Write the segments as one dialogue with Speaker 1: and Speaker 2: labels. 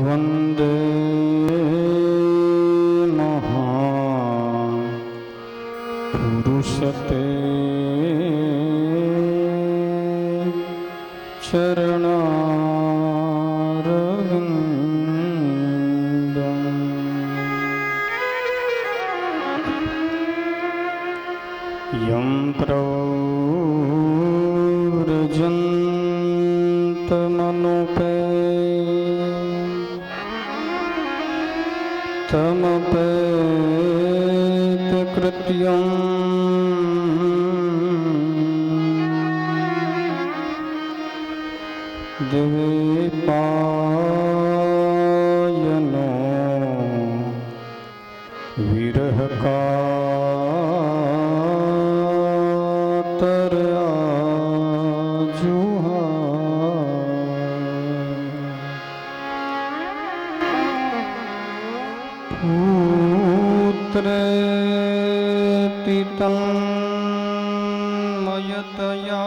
Speaker 1: वंदे महापुरुषते चरणारविंदम्। यं प्रव्रजन्तमनुपेतमपेतकृत्यम् द्वीपायनो विरहकातर पुत्रेति तन्मयतया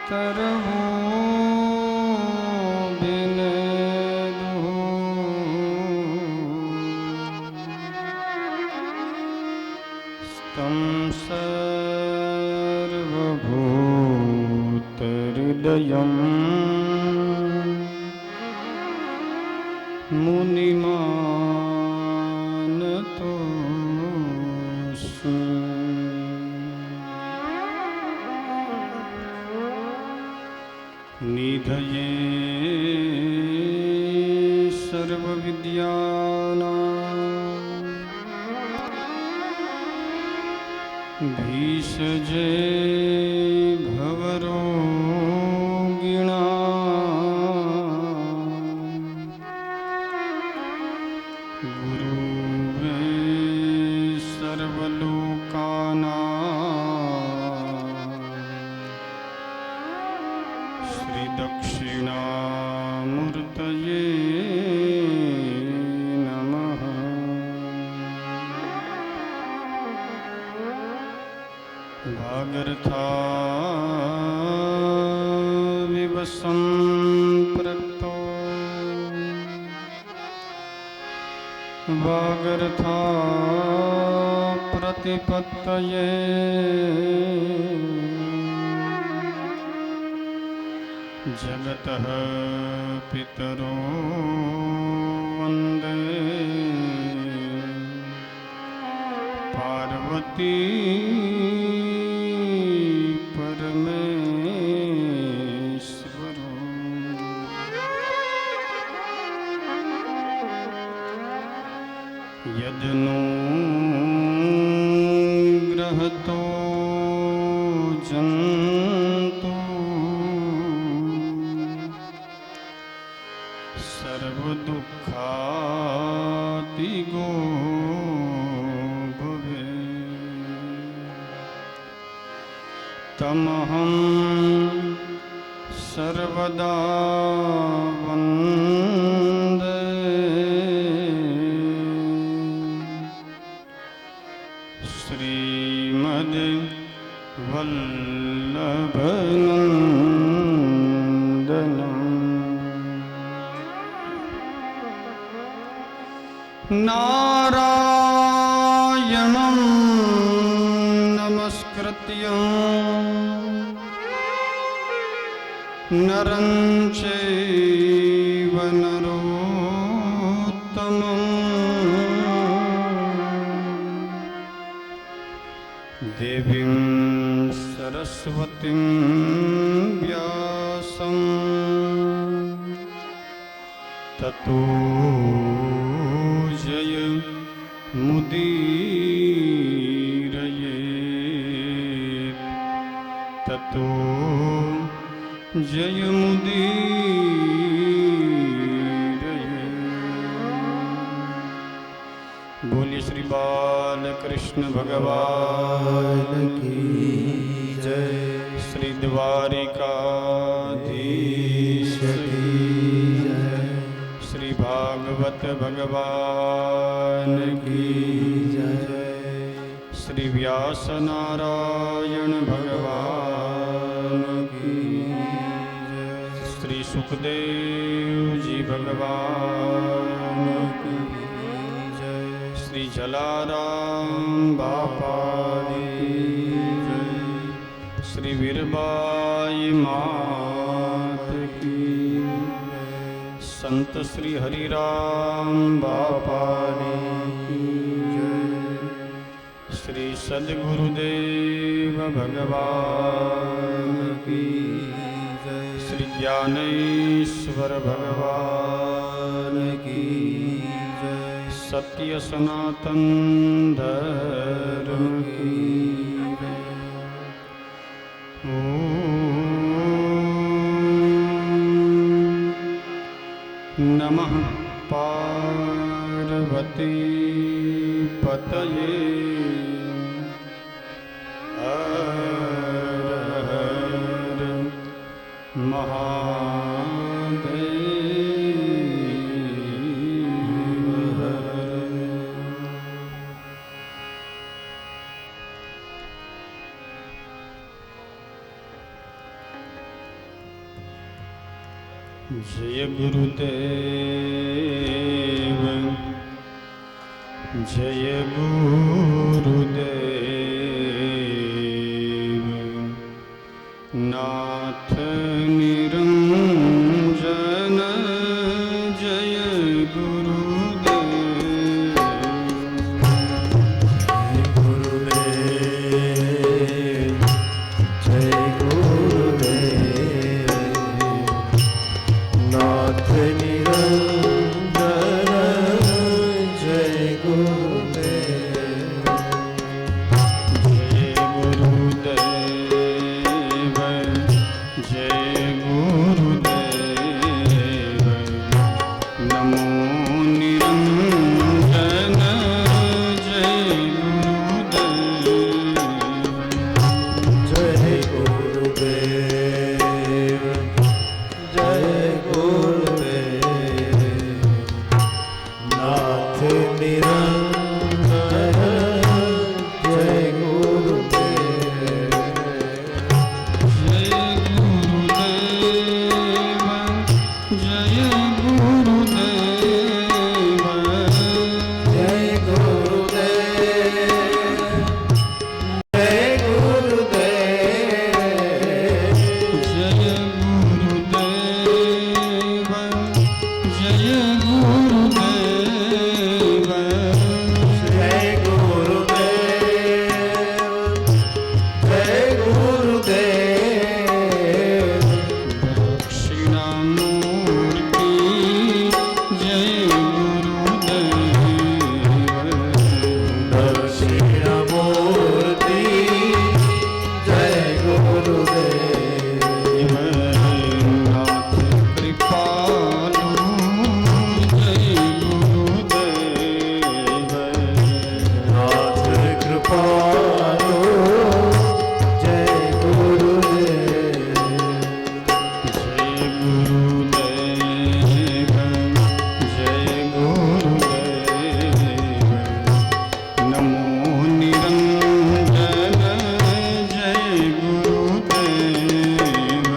Speaker 1: तरवो विनेदुः स्तं सर्वभूतहृदयम् मुनिमानतोऽस्मि। निधये सर्वविद्यानां भीषजे भवरोगिणां गुरुवे सर्वलोकानां श्रीदक्षिणामूर्तये नमः। वागर्थाविव सम्पृक्तो वागर्था प्रतिपत्तये जगतः पितरो वन्दे पार्वती परमेश्वरो। यदनुग्रहतो जन्तु सर्वदुःखातिगो भवेत् तमहं सर्वदा वन्दे श्रीमद्वल्लभनन्दनम्। नारायणं नमस्कृत्य नरं चैव नरोत्तमं देवीं सरस्वतीं व्यासं ततो जयमुदीरयेत् ततो जयमुदीरयेत्। बोलिए श्री बालकृष्ण भगवान की जय। श्री द्वारिकाधीश की जय। श्री भागवत भगवान की जय। श्री व्यास नारायण भगवान की जय। श्री सुखदेव जी भगवान की जय। श्री जलाराम बापा की जय। श्री वीरबाई मात की जय। संत श्री हरिराम बापा की जय। श्री सद्गुरुदेव भगवान की जय। श्री ज्ञानेश्वर भगवान की जय। सत्य सनातन धर्म की जय। नमः पार्वती पतये हर हर महादेव हर। जय गुरुदेव जय गुरुदेव नाथ निरंजन जय गुरुदेव।
Speaker 2: जय गुरुदेव नाथ निरंजन जय गुरुदेव।
Speaker 1: जय गुरुदेव जय गुरुदेव नमो निरंजन जय गुरुदेव।
Speaker 2: जय गुरुदेव जय गुरुदेव नाथ निरंजन जय गुरुदेव।
Speaker 1: जय गुरुदेव जय गुरुदेव।
Speaker 2: जय गुरुदेव जय गुरुदेव।
Speaker 1: जय गुरुदेव जय गुरुदेव।
Speaker 2: जय गुरुदेव जय गुरुदेव।
Speaker 1: दक्षिणामूर्ति जय गुरुदेव।
Speaker 2: दक्षिणामूर्ति जय गुरुदेव।
Speaker 1: नाथ कृपालु जय गुरुदेव।
Speaker 2: नाथ कृपालु जय गुरुदेव।
Speaker 1: जय गुरुदेव जय गुरुदेव नमो निरंजन जय गुरुदेव।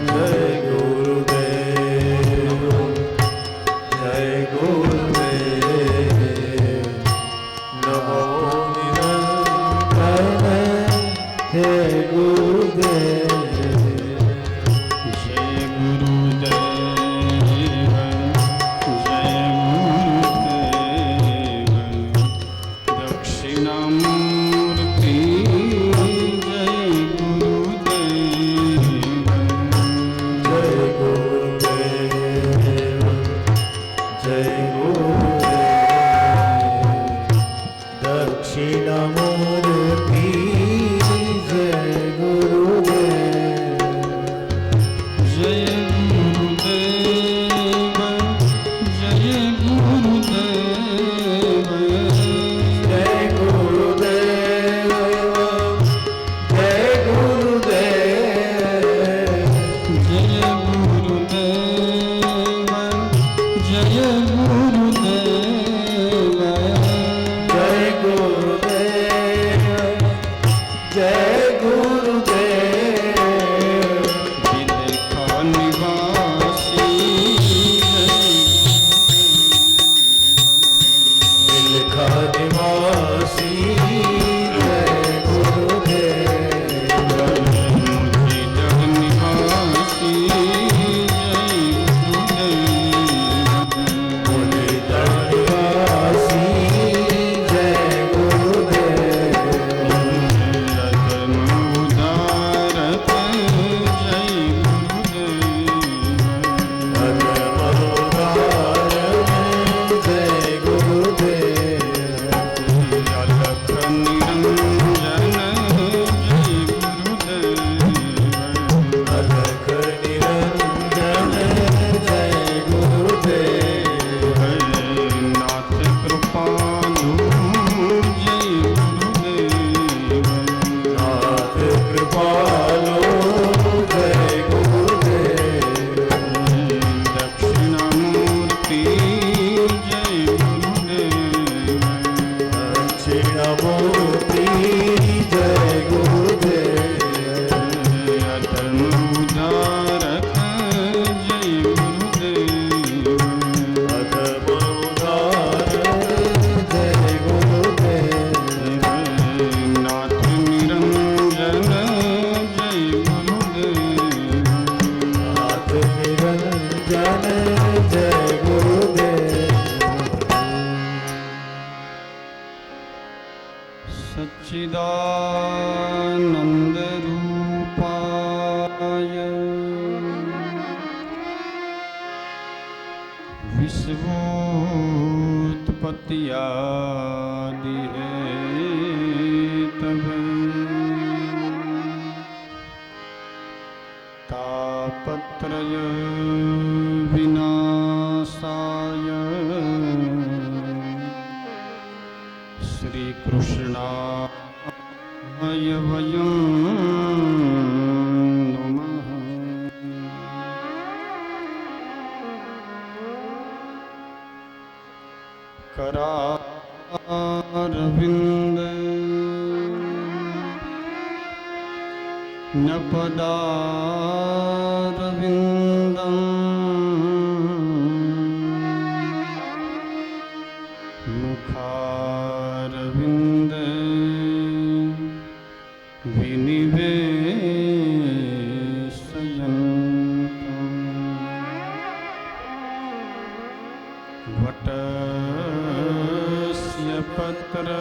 Speaker 2: जय गुरुदेव जय गुरुदेव नमो निरंजन जय गुरुदेव।
Speaker 1: जय गुरुदेव जय गुरुदेव दक्षिणामूर्ति जय गुरुदेव।
Speaker 2: जय गुरुदेव जय गुरुदेव दक्षिणामूर्ति जय गुरुदेव। जय गुरुदेव
Speaker 1: विलेखा निवासी
Speaker 2: विलखा निवासी जय गुरुदेव
Speaker 1: मुरलीधर निवासी
Speaker 2: मुरलीधर निवासी जय गुरुदेव
Speaker 1: रतन उदारक जय
Speaker 2: अनमोदार जय गुरुदेव
Speaker 1: अलख निरंजन जय
Speaker 2: अलख निरंजन जय गुरुदेव
Speaker 1: नाथ कृपालु जय गुरुदेव
Speaker 2: नाथ कृपालो जय गुरुदेव
Speaker 1: दक्षिणामूर्ति जय गुरुदेव
Speaker 2: दक्षिणामूर्ति जय गुरुदेव
Speaker 1: अतन उदारक जय गुरुदेव
Speaker 2: अधमोदार जय गुरुदेव
Speaker 1: नाथ निरंजन जय गुरुदेव
Speaker 2: नाथ निरंजन जय गुरुदेव
Speaker 1: सच्चिदानंद रूपाय विश्वोत्पत्त्यादि हेतवे तापत्रय विनाशाय श्री कृष्णाय वयं नमः करारविन्द न पदारविन्दम् मुखारविन्दे विनिवेशयन्तम् वटस्य पत्रस्य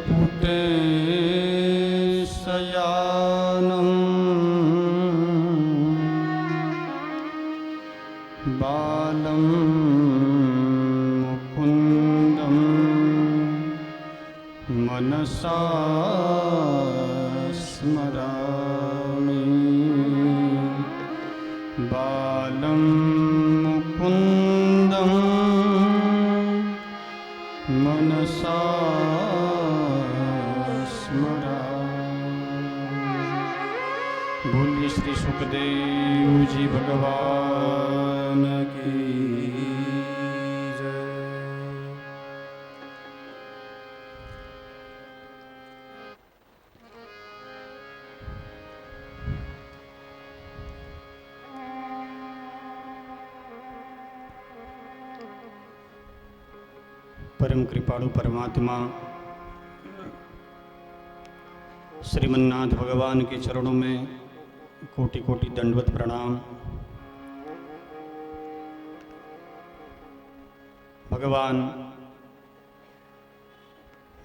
Speaker 1: पुटे शयानम् बालं मुकुन्दं मनसा स्मरामि बालं मुकुन्दं मनसा स्मरामि। बोलिए श्री सुखदेव जी भगवान की
Speaker 2: जय
Speaker 1: परम कृपालु परमात्मा श्रीमन्नाथ भगवान के चरणों में कोटि कोटि दंडवत प्रणाम। भगवान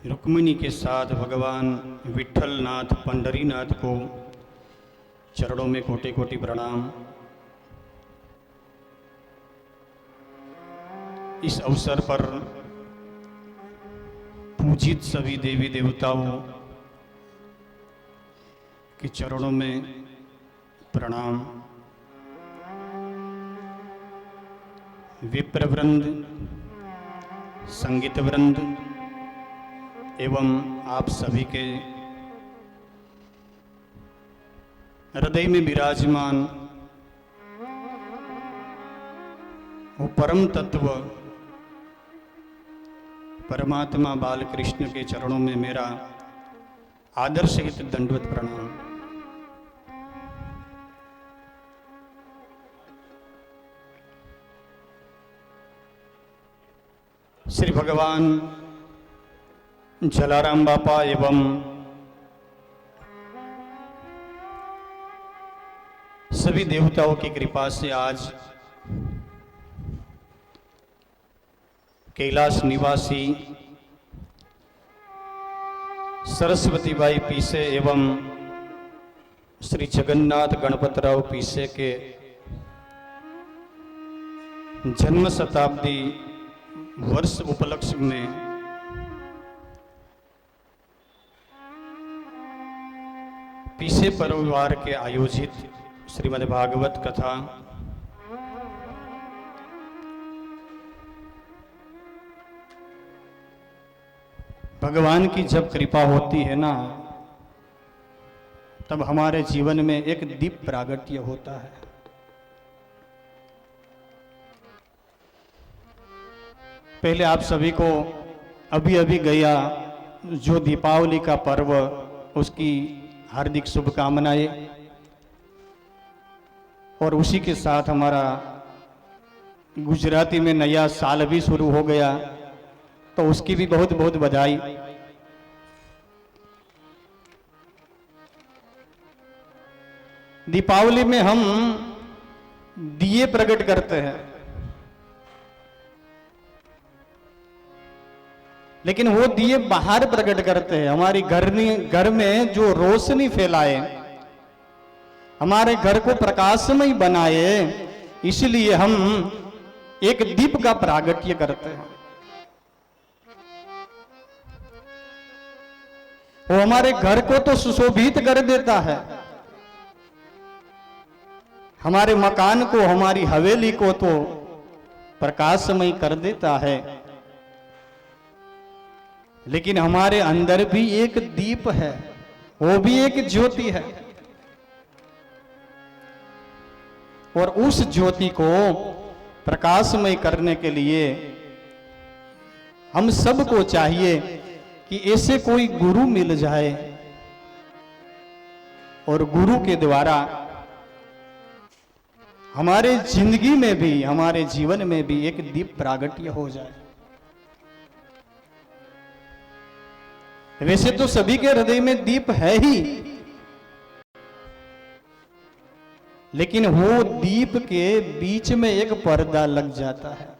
Speaker 1: रुक्मिणी के साथ भगवान विठ्ठलनाथ पंढरीनाथ को चरणों में कोटि कोटि प्रणाम। इस अवसर पर पूजित सभी देवी देवताओं के चरणों में प्रणाम। विप्रवृंद, संगीत वृंद एवं आप सभी के हृदय में विराजमान वो परम तत्व परमात्मा बाल कृष्ण के चरणों में मेरा आदर सहित दंडवत प्रणाम। श्री भगवान जलाराम बापा एवं सभी देवताओं की कृपा से आज कैलाश निवासी सरस्वती बाई पीसे एवं श्री जगन्नाथ गणपतराव पीसे के जन्म शताब्दी वर्ष उपलक्ष्य में पीसे परिवार के आयोजित श्रीमद् भागवत कथा भगवान की जब कृपा होती है ना, तब हमारे जीवन में एक दीप प्रागट्य होता है। पहले आप सभी को अभी अभी गया जो दीपावली का पर्व, उसकी हार्दिक शुभकामनाएं। और उसी के साथ हमारा गुजराती में नया साल भी शुरू हो गया, तो उसकी भी बहुत बहुत बधाई। दीपावली में हम दिए प्रकट करते हैं, लेकिन वो दिए बाहर प्रकट करते हैं, हमारी घर में जो रोशनी फैलाए, हमारे घर को प्रकाशमय बनाए, इसलिए हम एक दीप का प्रागट्य करते हैं। वो हमारे घर को तो सुशोभित कर देता है, हमारे मकान को, हमारी हवेली को तो प्रकाशमय कर देता है, लेकिन हमारे अंदर भी एक दीप है, वो भी एक ज्योति है। और उस ज्योति को प्रकाशमय करने के लिए हम सबको चाहिए कि ऐसे कोई गुरु मिल जाए और गुरु के द्वारा हमारे जिंदगी में भी, हमारे जीवन में भी एक दीप प्रागट्य हो जाए। वैसे तो सभी के हृदय में दीप है ही, लेकिन वो दीप के बीच में एक पर्दा लग जाता है।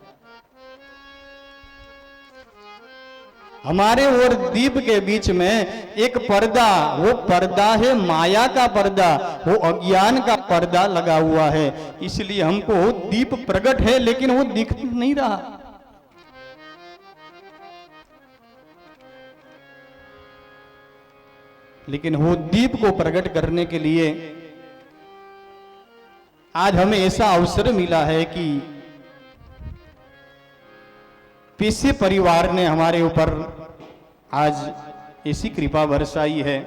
Speaker 1: हमारे और दीप के बीच में एक पर्दा, वो पर्दा है माया का पर्दा, वो अज्ञान का पर्दा लगा हुआ है। इसलिए हमको दीप प्रकट है, लेकिन वो दिख नहीं रहा। लेकिन वो दीप को प्रकट करने के लिए आज हमें ऐसा अवसर मिला है कि पीसे परिवार ने हमारे ऊपर आज ऐसी कृपा बरसाई है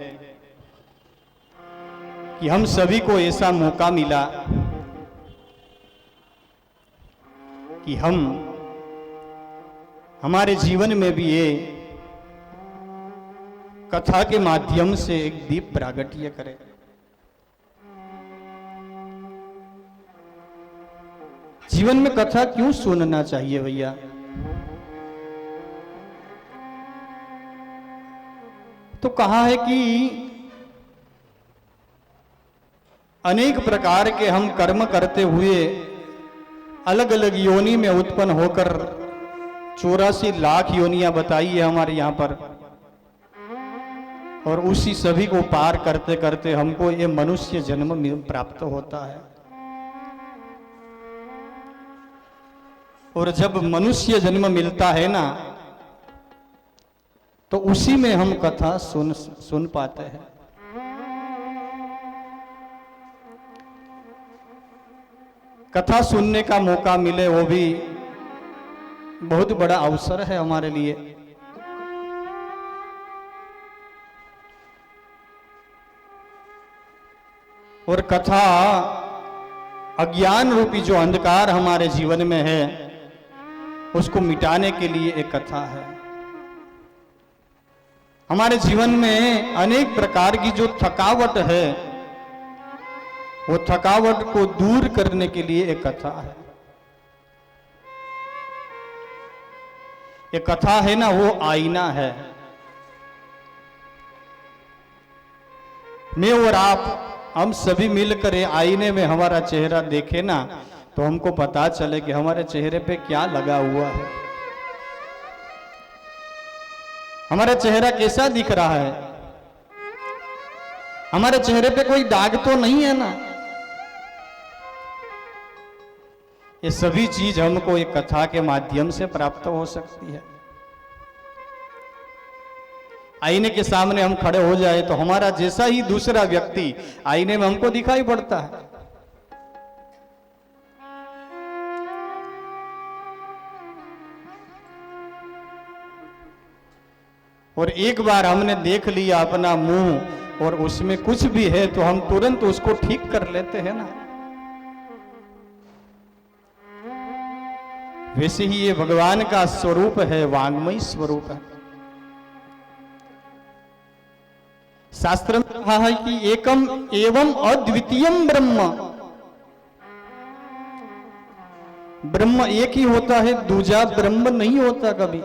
Speaker 1: कि हम सभी को ऐसा मौका मिला कि हम हमारे जीवन में भी ये कथा के माध्यम से एक दीप प्रागट्य करें। जीवन में कथा क्यों सुनना चाहिए भैया? तो कहा है कि अनेक प्रकार के हम कर्म करते हुए अलग अलग योनि में उत्पन्न होकर 84 लाख योनियां बताई है हमारे यहां पर, और उसी सभी को पार करते करते हमको ये मनुष्य जन्म प्राप्त होता है। और जब मनुष्य जन्म मिलता है ना, तो उसी में हम कथा सुन पाते हैं। कथा सुनने का मौका मिले, वो भी बहुत बड़ा अवसर है हमारे लिए। और कथा अज्ञान रूपी जो अंधकार हमारे जीवन में है, उसको मिटाने के लिए एक कथा है। हमारे जीवन में अनेक प्रकार की जो थकावट है, वो थकावट को दूर करने के लिए एक कथा है। ये कथा है ना, वो आईना है। मैं और आप, हम सभी मिलकर ये आईने में हमारा चेहरा देखे ना, तो हमको पता चले कि हमारे चेहरे पे क्या लगा हुआ है, हमारा चेहरा कैसा दिख रहा है, हमारे चेहरे पे कोई दाग तो नहीं है ना। ये सभी चीज हमको एक कथा के माध्यम से प्राप्त हो सकती है। आईने के सामने हम खड़े हो जाए तो हमारा जैसा ही दूसरा व्यक्ति आईने में हमको दिखाई पड़ता है। और एक बार हमने देख लिया अपना मुंह और उसमें कुछ भी है तो हम तुरंत उसको ठीक कर लेते हैं ना। वैसे ही ये भगवान का स्वरूप है, वांग्मयी स्वरूप है। शास्त्र में कहा है कि एकम एवं अद्वितीयम ब्रह्म, ब्रह्म एक ही होता है, दूजा ब्रह्म नहीं होता कभी।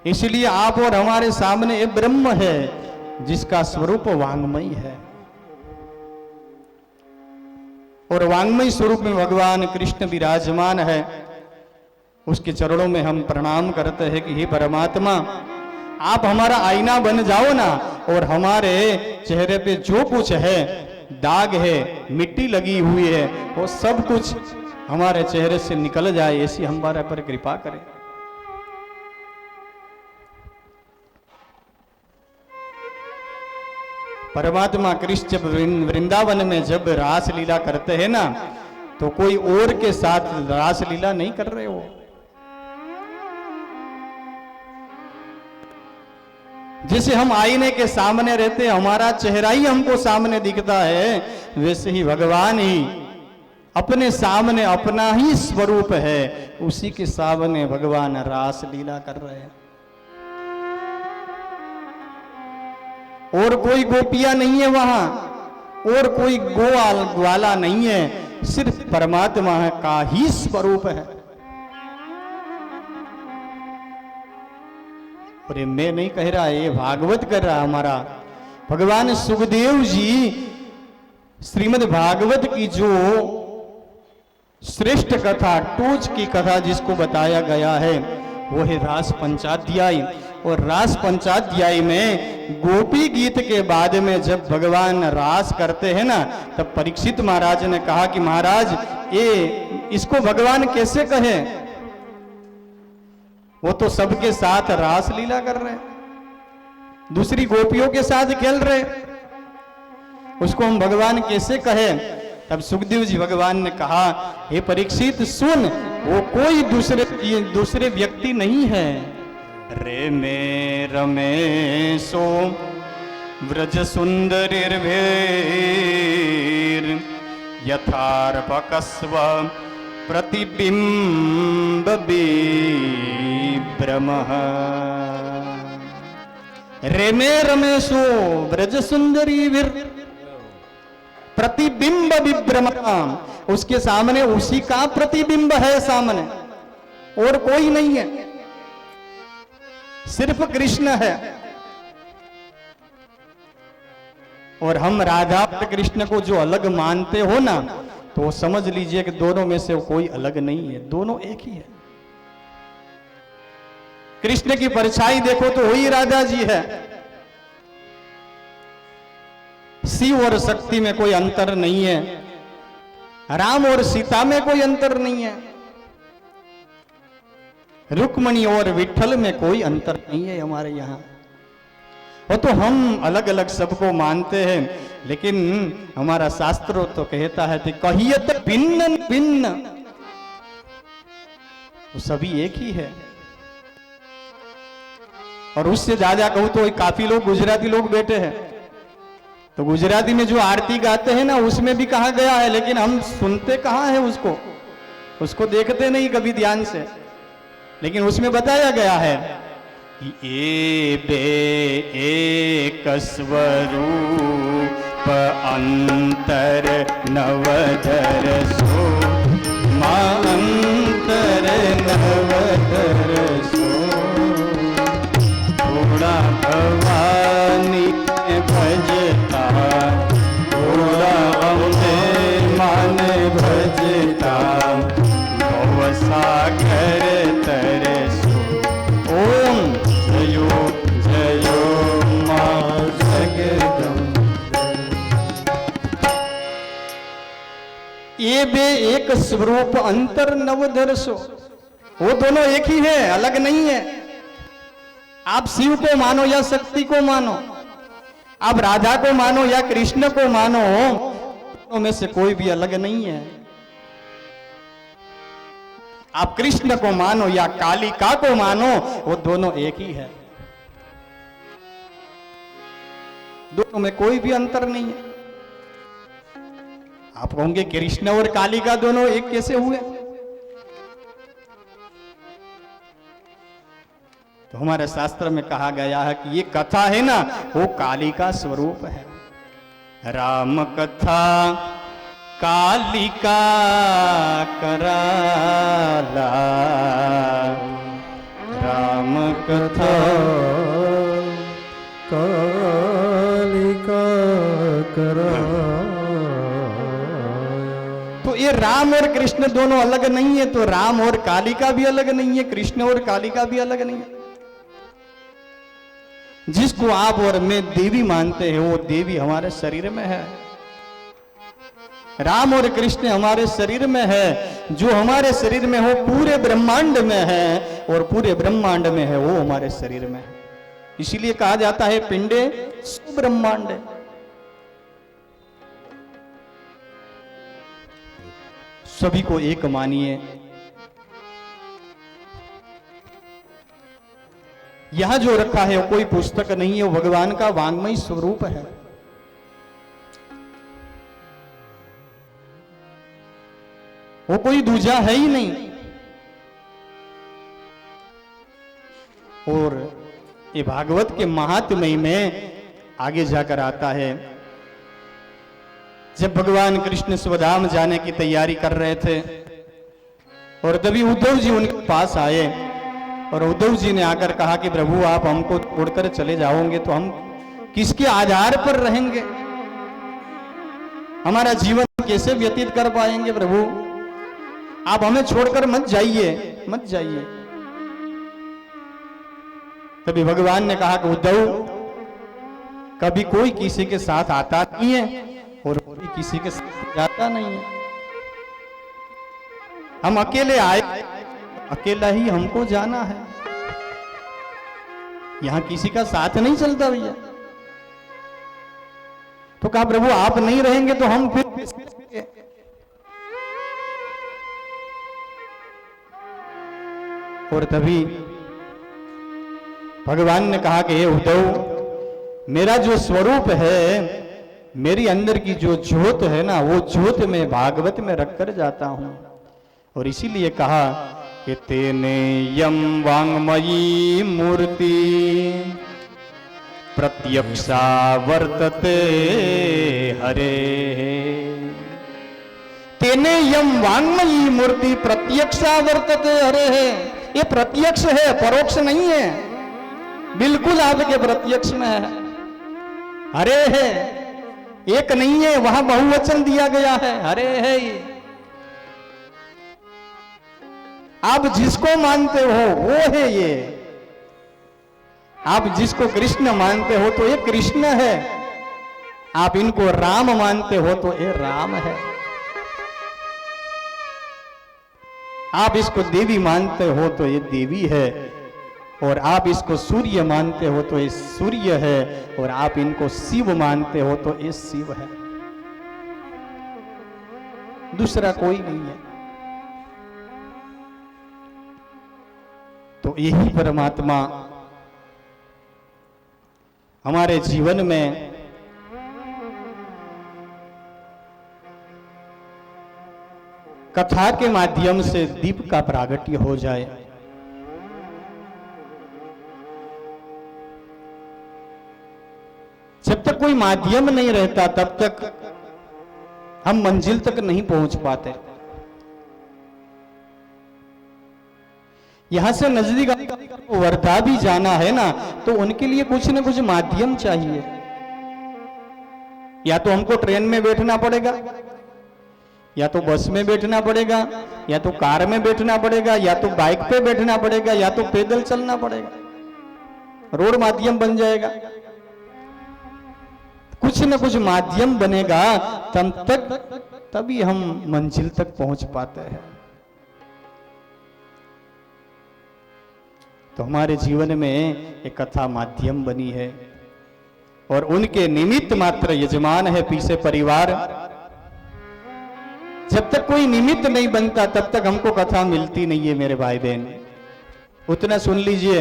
Speaker 1: इसलिए आप और हमारे सामने एक ब्रह्म है जिसका स्वरूप वांग्मयी है। और वांग्मयी स्वरूप में भगवान कृष्ण विराजमान है। उसके चरणों में हम प्रणाम करते हैं कि हे परमात्मा, आप हमारा आईना बन जाओ ना, और हमारे चेहरे पे जो कुछ है, दाग है, मिट्टी लगी हुई है, वो सब कुछ हमारे चेहरे से निकल जाए, ऐसी हमारे पर कृपा करें। परमात्मा कृष्ण जब वृंदावन में जब रास लीला करते हैं ना, तो कोई और के साथ रास लीला नहीं कर रहे हो। जैसे हम आईने के सामने रहते हैं, हमारा चेहरा ही हमको सामने दिखता है, वैसे ही भगवान ही अपने सामने अपना ही स्वरूप है, उसी के सामने भगवान रास लीला कर रहे हैं। और कोई गोपियां नहीं है वहां, और कोई ग्वाला नहीं है, सिर्फ परमात्मा का ही स्वरूप है। और ये मैं नहीं कह रहा, ये भागवत कर रहा हमारा भगवान सुखदेव जी। श्रीमद् भागवत की जो श्रेष्ठ कथा, टोच की कथा जिसको बताया गया है, वो है रास पंचाध्याय। और रास पंचाध्याय में गोपी गीत के बाद में जब भगवान रास करते हैं ना, तब परीक्षित महाराज ने कहा कि महाराज, ये इसको भगवान कैसे कहे, वो तो सबके साथ रास लीला कर रहे, दूसरी गोपियों के साथ खेल रहे, उसको हम भगवान कैसे कहे। तब सुखदेव जी भगवान ने कहा, हे परीक्षित सुन, वो कोई दूसरे व्यक्ति नहीं है। रे में रमेशो व्रज सुंदरीर्भेर यथार्पकस्व प्रतिबिंब विभ्रमः। रे में रमेशो व्रज सुंदरीर्भेर प्रतिबिंब विभ्रमः, उसके सामने उसी का प्रतिबिंब है सामने, और कोई नहीं है, सिर्फ कृष्ण है। और हम राधा और कृष्ण को जो अलग मानते हो ना, तो समझ लीजिए कि दोनों में से कोई अलग नहीं है, दोनों एक ही है। कृष्ण की परछाई देखो तो वही राधा जी है। शिव और शक्ति में कोई अंतर नहीं है, राम और सीता में कोई अंतर नहीं है, रुक्मणी और विठल में कोई अंतर नहीं है हमारे यहाँ। वो तो हम अलग अलग सबको मानते हैं, लेकिन हमारा शास्त्र तो कहता है कि कहियत भिन्न भिन्न, तो सभी एक ही है। और उससे ज्यादा कहूं तो काफी लोग गुजराती लोग बैठे हैं, तो गुजराती में जो आरती गाते हैं ना, उसमें भी कहा गया है, लेकिन हम सुनते कहाँ है उसको देखते नहीं कभी ध्यान से। लेकिन उसमें बताया गया है कि ए बे एक स्वरूप अंतर नवधर सो, मां अंतर नवधर सो, थोड़ा भवानी भजता, थोड़ा अम्बे मान भजता, भवसागर तरसो। ओम जयो जयो मां जगदम्बे। ये बे एक स्वरूप अंतर नवधरसो, वो दोनों एक ही है, अलग नहीं है। आप शिव को मानो या शक्ति को मानो, आप राधा को मानो या कृष्ण को मानो, उनमें से कोई भी अलग नहीं है। आप कृष्ण को मानो या कालिका को मानो, वो दोनों एक ही है, दोनों में कोई भी अंतर नहीं है। आप कहोगे कृष्ण और कालिका दोनों एक कैसे हुए? तो हमारे शास्त्र में कहा गया है कि ये कथा है ना, वो काली का स्वरूप है। राम कथा कालिका कराला, राम कथा
Speaker 2: कालिका करा।
Speaker 1: तो ये राम और कृष्ण दोनों अलग नहीं है, तो राम और कालिका भी अलग नहीं है, कृष्ण और कालिका भी अलग नहीं है। जिसको आप और मैं देवी मानते हैं, वो देवी हमारे शरीर में है। राम और कृष्ण हमारे शरीर में है, जो हमारे शरीर में हो पूरे ब्रह्मांड में है, और पूरे ब्रह्मांड में है वो हमारे शरीर में है। इसीलिए कहा जाता है पिंडे सुब्रह्मांड। सभी को एक मानिए। यह जो रखा है वो कोई पुस्तक नहीं है, वो भगवान का वांग्मय स्वरूप है। वो कोई दूजा है ही नहीं। और ये भागवत के महात्म्य में आगे जाकर आता है, जब भगवान कृष्ण स्वधाम जाने की तैयारी कर रहे थे और तभी उद्धव जी उनके पास आए, और उद्धव जी ने आकर कहा कि प्रभु आप हमको छोड़कर चले जाओगे तो हम किसके आधार पर रहेंगे, हमारा जीवन कैसे व्यतीत कर पाएंगे? प्रभु आप हमें छोड़कर मत जाइए, मत जाइए। तभी भगवान ने कहा कि उद्धव, कभी कोई किसी के साथ आता नहीं है और कोई किसी के साथ जाता नहीं है। हम अकेले आए, अकेला ही हमको जाना है। यहां किसी का साथ नहीं चलता भैया। तो कहा प्रभु आप नहीं रहेंगे तो हम फिर और तभी भगवान ने कहा कि हे उद्धव, मेरा जो स्वरूप है, मेरी अंदर की जो ज्योत है ना, वो ज्योत मैं भागवत में रखकर जाता हूं। और इसीलिए कहा कि तेने यम वांग्मयी मूर्ति प्रत्यक्षा वर्तते हरे। तेने यम वांग्मयी मूर्ति प्रत्यक्षा वर्तते हरे है। ये प्रत्यक्ष है, परोक्ष नहीं है, बिल्कुल आपके प्रत्यक्ष में है। हरे है, एक नहीं है, वहां बहुवचन दिया गया है, हरे है। ये आप जिसको मानते हो वो है ये। आप जिसको कृष्ण मानते हो तो ये कृष्ण है, आप इनको राम मानते हो तो ये राम है, आप इसको देवी मानते हो तो ये देवी है, और आप इसको सूर्य मानते हो तो ये सूर्य है, और आप इनको शिव मानते हो तो ये शिव है। दूसरा कोई नहीं है। तो यही परमात्मा हमारे जीवन में कथा के माध्यम से दीप का प्रागट्य हो जाए। तक कोई माध्यम नहीं रहता तब तक हम मंजिल तक नहीं पहुंच पाते। यहां से नजदीक वर्धा भी जाना है ना, तो उनके लिए कुछ न कुछ माध्यम चाहिए। या तो हमको ट्रेन में बैठना पड़ेगा, या तो बस में बैठना पड़ेगा, या तो कार में बैठना पड़ेगा, या तो बाइक पे बैठना पड़ेगा, या तो पैदल चलना पड़ेगा। रोड माध्यम बन जाएगा। कुछ न कुछ माध्यम बनेगा, तभी हम मंजिल तक पहुंच पाते हैं। तो हमारे जीवन में एक कथा माध्यम बनी है और उनके निमित्त मात्र यजमान है पीछे परिवार। जब तक कोई निमित्त नहीं बनता तब तक हमको कथा मिलती नहीं है मेरे भाई बहन। उतना सुन लीजिए,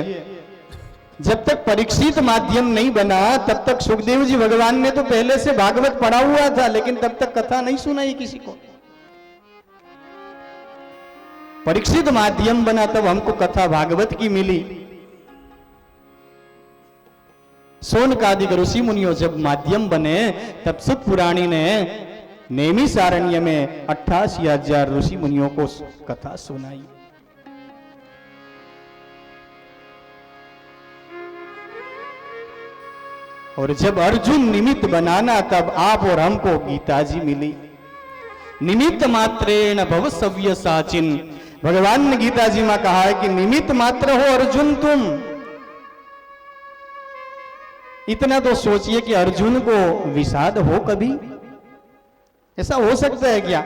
Speaker 1: जब तक परीक्षित माध्यम नहीं बना तब तक सुखदेव जी भगवान ने तो पहले से भागवत पढ़ा हुआ था, लेकिन तब तक कथा नहीं सुनाई किसी को। परीक्षित माध्यम बना तब हमको कथा भागवत की मिली। शौनकादिक ऋषि मुनियों जब माध्यम बने तब सुत पुराणी ने नैमिषारण्य में 88,000 ऋषि मुनियों को कथा सुनाई। और जब अर्जुन निमित्त बनाना तब आप और हमको गीता जी मिली। निमित्त मात्रेण भव सव्य साचिन, भगवान ने गीता जी में कहा है कि निमित्त मात्र हो अर्जुन तुम। इतना तो सोचिए कि अर्जुन को विषाद हो कभी? ऐसा हो सकता है क्या?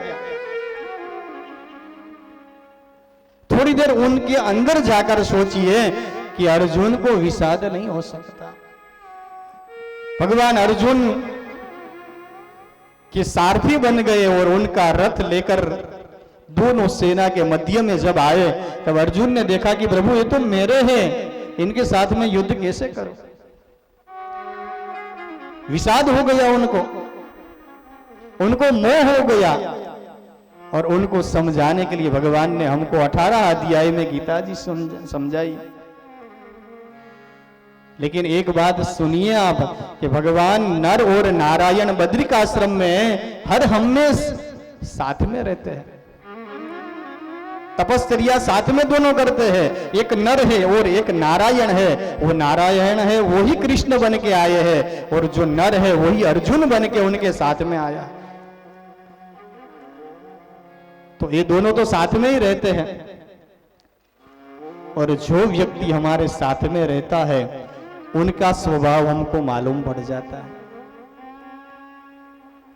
Speaker 1: थोड़ी देर उनके अंदर जाकर सोचिए कि अर्जुन को विषाद नहीं हो सकता। भगवान अर्जुन के सारथी बन गए और उनका रथ लेकर दोनों सेना के मध्य में जब आए तब अर्जुन ने देखा कि प्रभु ये तो मेरे हैं, इनके साथ में युद्ध कैसे करूं? विषाद हो गया उनको मोह हो गया। और उनको समझाने के लिए भगवान ने हमको 18 अध्याय में गीता जी समझाई। लेकिन एक बात सुनिए आप कि भगवान नर और नारायण बद्रिकाश्रम में हर हमेशा साथ में रहते हैं। तपस्या साथ में दोनों करते हैं। एक नर है और एक नारायण है। वो नारायण है वही कृष्ण बन के आए हैं और जो नर है वही अर्जुन बन के उनके साथ में आया। तो ये दोनों तो साथ में ही रहते हैं। और जो व्यक्ति हमारे साथ में रहता है उनका स्वभाव हमको मालूम पड़ जाता है।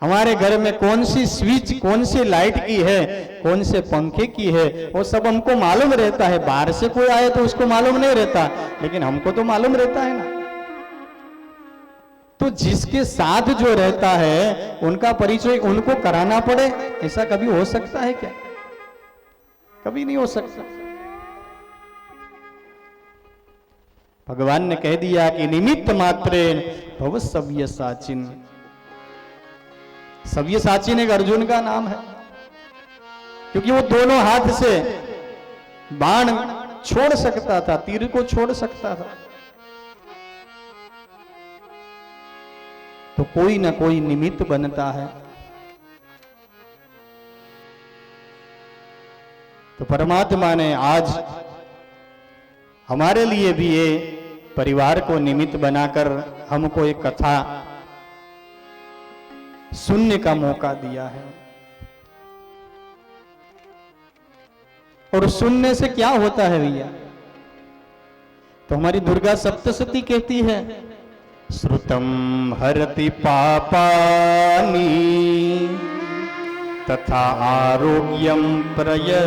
Speaker 1: हमारे घर में कौन सी स्विच, कौन सी लाइट की है, कौन से पंखे की है, वो सब हमको मालूम रहता है। बाहर से कोई आए तो उसको मालूम नहीं रहता, लेकिन हमको तो मालूम रहता है ना। तो जिसके साथ जो रहता है उनका परिचय उनको कराना पड़े, ऐसा कभी हो सकता है क्या? कभी नहीं हो सकता। भगवान ने कह दिया कि निमित्त मात्रेण भव सव्य साचिन। सव्य साचिन एक अर्जुन का नाम है, क्योंकि वो दोनों हाथ से बाण छोड़ सकता था, तीर को छोड़ सकता था। तो कोई ना कोई निमित्त बनता है। तो परमात्मा ने आज हमारे लिए भी ये परिवार को निमित्त बनाकर हमको एक कथा सुनने का मौका दिया है। और सुनने से क्या होता है भैया? तो हमारी दुर्गा सप्तशती कहती है, श्रुतम हरति पापानि तथा आरोग्यम प्रयच्छति।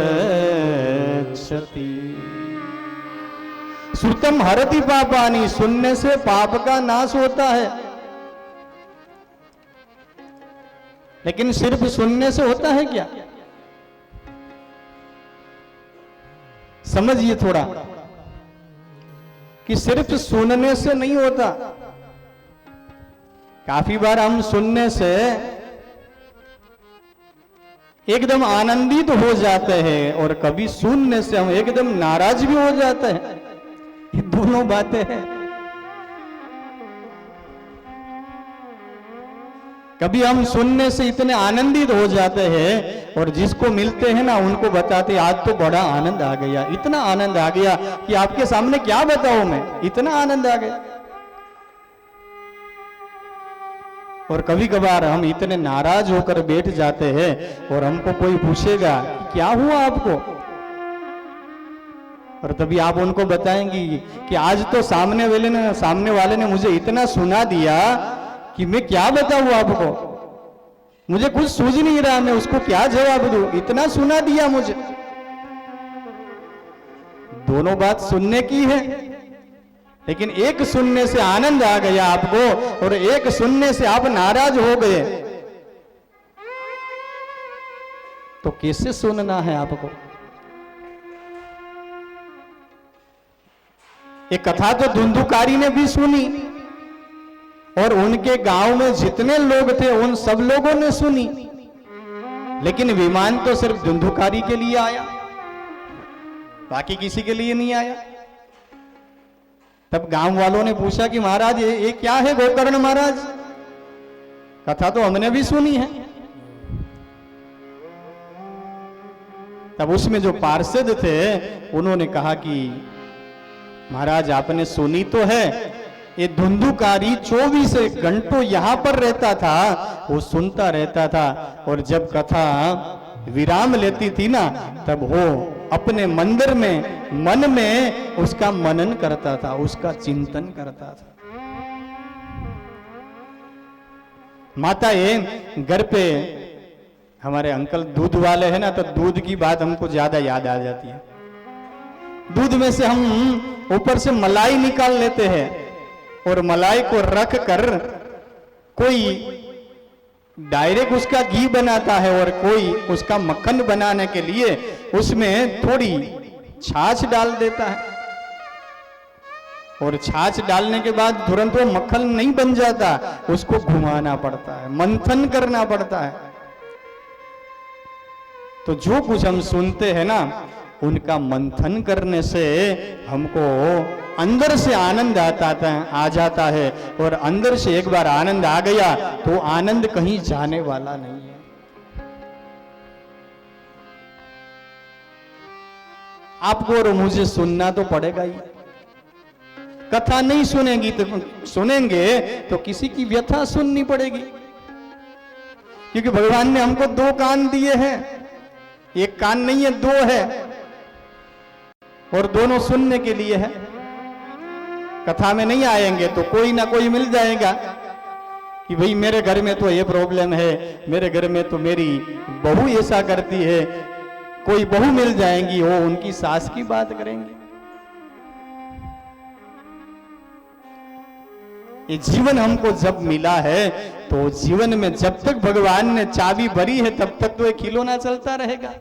Speaker 1: श्रुतम हरति पापानि, सुनने से पाप का नाश होता है। लेकिन सिर्फ सुनने से होता है क्या? समझिए थोड़ा कि सिर्फ सुनने से नहीं होता। काफी बार हम सुनने से एकदम आनंदित हो जाते हैं और कभी सुनने से हम एकदम नाराज भी हो जाते हैं। ये दोनों बातें हैं। कभी हम सुनने से इतने आनंदित हो जाते हैं और जिसको मिलते हैं ना उनको बताते आज तो बड़ा आनंद आ गया, इतना आनंद आ गया कि आपके सामने क्या बताऊं मैं, इतना आनंद आ गया। और कभी कभार हम इतने नाराज होकर बैठ जाते हैं और हमको कोई पूछेगा कि क्या हुआ आपको, और तभी आप उनको बताएंगी कि आज तो सामने वाले ने मुझे इतना सुना दिया कि मैं क्या बताऊं आपको, मुझे कुछ सूझ नहीं रहा, मैं उसको क्या जवाब दूं, इतना सुना दिया मुझे। दोनों बात सुनने की है, लेकिन एक सुनने से आनंद आ गया आपको और एक सुनने से आप नाराज हो गए, तो कैसे सुनना है आपको। एक कथा तो धुंधुकारी ने भी सुनी और उनके गांव में जितने लोग थे उन सब लोगों ने सुनी, लेकिन विमान तो सिर्फ धुंधुकारी के लिए आया, बाकी किसी के लिए नहीं आया। तब गांव वालों ने पूछा कि महाराज ये क्या है गोकर्ण महाराज, कथा तो हमने भी सुनी है। तब उसमें जो पार्षद थे उन्होंने कहा कि महाराज आपने सुनी तो है, ये धुंधुकारी 24 घंटों यहां पर रहता था, वो सुनता रहता था और जब कथा विराम लेती थी ना तब वो अपने मंदिर में मन में उसका मनन करता था, उसका चिंतन करता था। माता ये घर पे हमारे अंकल दूध वाले हैं ना, तो दूध की बात हमको ज्यादा याद आ जाती है। दूध में से हम ऊपर से मलाई निकाल लेते हैं और मलाई को रख कर कोई डायरेक्ट उसका घी बनाता है और कोई उसका मक्खन बनाने के लिए उसमें थोड़ी छाछ डाल देता है, और छाछ डालने के बाद तुरंत वो मक्खन नहीं बन जाता, उसको घुमाना पड़ता है, मंथन करना पड़ता है। तो जो कुछ हम सुनते हैं ना उनका मंथन करने से हमको अंदर से आनंद आ जाता है, और अंदर से एक बार आनंद आ गया तो आनंद कहीं जाने वाला नहीं है। आपको और मुझे सुनना तो पड़ेगा ही, कथा नहीं सुनेंगे तो किसी की व्यथा सुननी पड़ेगी, क्योंकि भगवान ने हमको 2 कान दिए हैं, एक कान नहीं है 2 है, और दोनों सुनने के लिए है। कथा में नहीं आएंगे तो कोई ना कोई मिल जाएगा कि भाई मेरे घर में तो ये प्रॉब्लम है, मेरे घर में तो मेरी बहू ऐसा करती है, कोई बहू मिल जाएंगी वो उनकी सास की बात करेंगे। ये जीवन हमको जब मिला है तो जीवन में जब तक भगवान ने चाबी भरी है तब तक तो ये खिलौना चलता रहेगा।